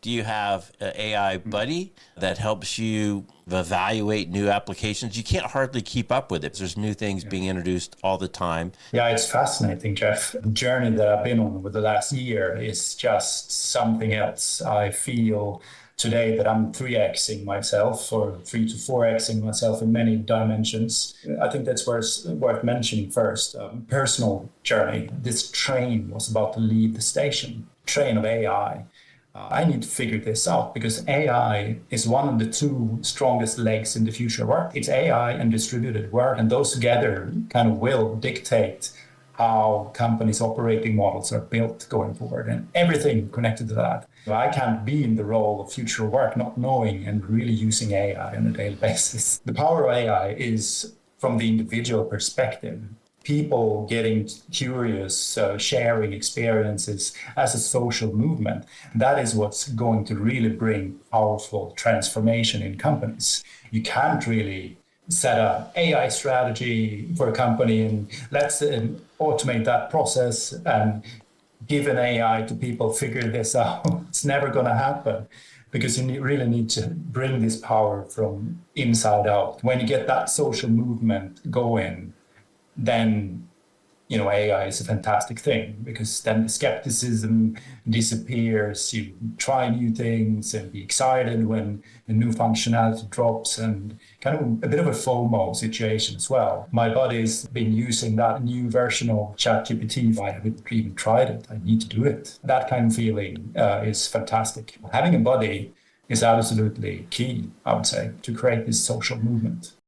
Do you have an AI buddy that helps you evaluate new applications? You can't hardly keep up with it. There's new things being introduced all the time. Yeah, it's fascinating, Jeff. The journey that I've been on over the last year is just something else. I feel today that I'm 3xing myself or 3 to 4xing myself in many dimensions. I think that's worth mentioning first. Personal journey. This train was about to leave the station, train of AI. I need to figure this out because AI is one of the two strongest legs in the future work. It's AI and distributed work, and those together kind of will dictate how companies' operating models are built going forward and everything connected to that. I can't be in the role of future work not knowing and really using AI on a daily basis. The power of AI is from the individual perspective. People getting curious, sharing experiences as a social movement. That is what's going to really bring powerful transformation in companies. You can't really set an AI strategy for a company and let's automate that process and give an AI to people figure this out. It's never going to happen because you really need to bring this power from inside out. When you get that social movement going, then AI is a fantastic thing because then the skepticism disappears. You try new things and be excited when the new functionality drops, and kind of a bit of a FOMO situation as well. My buddy's been using that new version of ChatGPT. I haven't even tried it. I need to do it. That kind of feeling is fantastic. Having a buddy is absolutely key, I would say, to create this social movement.